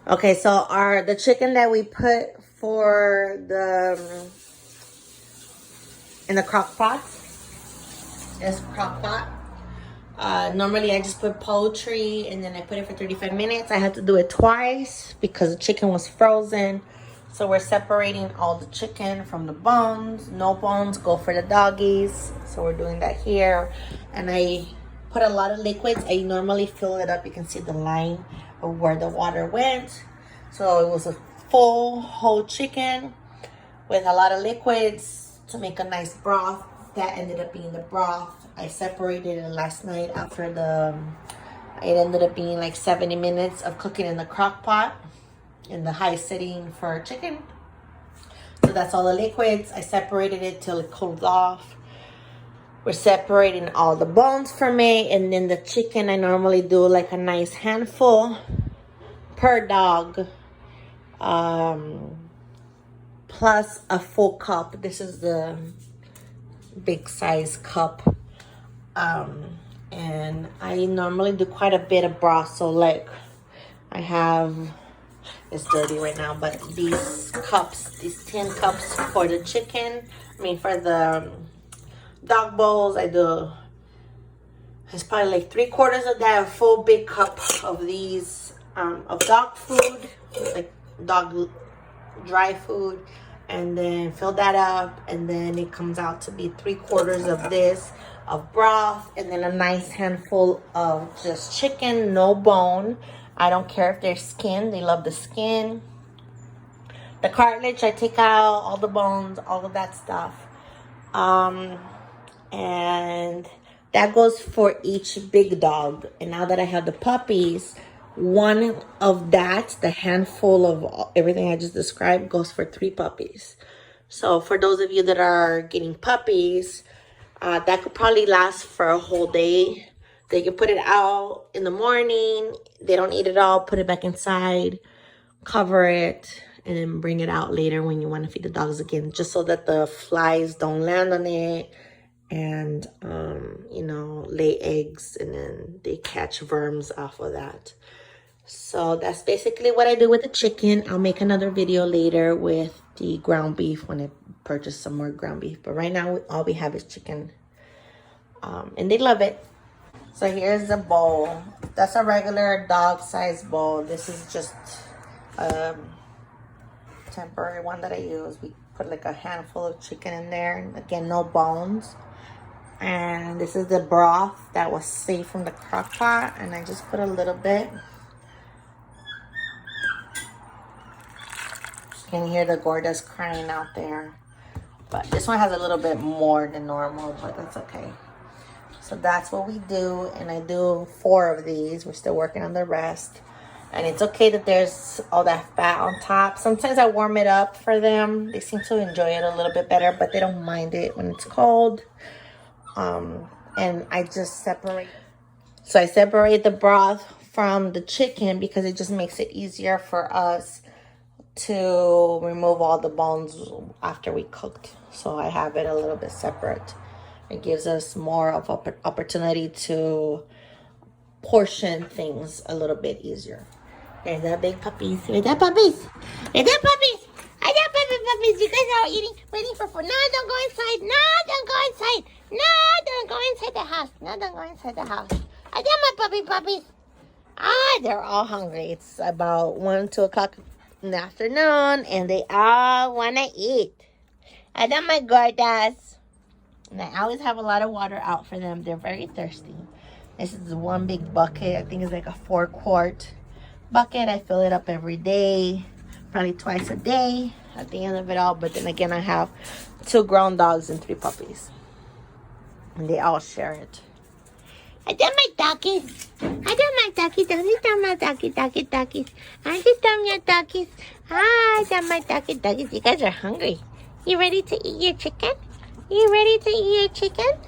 Okay, so the chicken that we put for in the crock pot, this crock pot. Normally I just put poultry and then I put it for 35 minutes. I had to do it twice because the chicken was frozen. So we're separating all the chicken from the bones. No bones go for the doggies. So we're doing that here. And I put a lot of liquids. I normally fill it up. You can see the line of where the water went. So it was a full whole chicken with a lot of liquids to make a nice broth. That ended up being the broth. I separated it last night after it ended up being like 70 minutes of cooking in the crock pot in the high setting for chicken. So that's all the liquids. I separated it till it cooled off. We're separating all the bones from it, and then the chicken I normally do like a nice handful per dog, plus a full cup. This is the big size cup. And I normally do quite a bit of broth. So like I have, it's dirty right now, but these cups, these 10 cups for the chicken, for the dog bowls, I do, it's probably like 3/4 of that, a full big cup of these, of dog food, like dog dry food, and then fill that up, and then it comes out to be 3/4 of this of broth, and then a nice handful of just chicken, no bone. I don't care if there's skin, they love the skin. The cartilage I take out, all the bones, all of that stuff. And that goes for each big dog. And now that I have the puppies, one of that, the handful of everything I just described, goes for 3 puppies. So for those of you that are getting puppies, that could probably last for a whole day. They can put it out in the morning. They don't eat it all. Put it back inside. Cover it. And then bring it out later when you want to feed the dogs again. Just so that the flies don't land on it. And, lay eggs. And then they catch worms off of that. So that's basically what I do with the chicken. I'll make another video later with the ground beef when I purchase some more ground beef. But right now, all we have is chicken. And they love it. So here's the bowl. That's a regular dog size bowl. This is just a temporary one that I use. We put like a handful of chicken in there. Again, no bones. And this is the broth that was saved from the crock pot. And I just put a little bit. You can hear the Gordas crying out there. But this one has a little bit more than normal, but that's okay. So that's what we do. And I do 4 of these. We're still working on the rest. And it's okay that there's all that fat on top. Sometimes I warm it up for them. They seem to enjoy it a little bit better, but they don't mind it when it's cold. And I just separate. So I separate the broth from the chicken because it just makes it easier for us to remove all the bones after we cooked. So I have it a little bit separate. It gives us more of an opportunity to portion things a little bit easier. There's the big puppies. There's the puppies. There's the puppies. I got puppies. You guys are waiting for food. No, don't go inside. No, don't go inside. No, don't go inside the house. No, don't go inside the house. I got my puppies. They're all hungry. It's about 1, 2 o'clock in the afternoon, and they all want to eat. I got my Gordas. And I always have a lot of water out for them. They're very thirsty. This is one big bucket. I think it's like a 4-quart bucket. I fill it up every day, probably twice a day at the end of it all. But then again, I have 2 grown dogs and 3 puppies. And they all share it. I got my doggies. I got my doggies. I got my doggies. I just got my doggies. I got my doggies. You guys are hungry. You ready to eat your chicken? You ready to eat your chicken?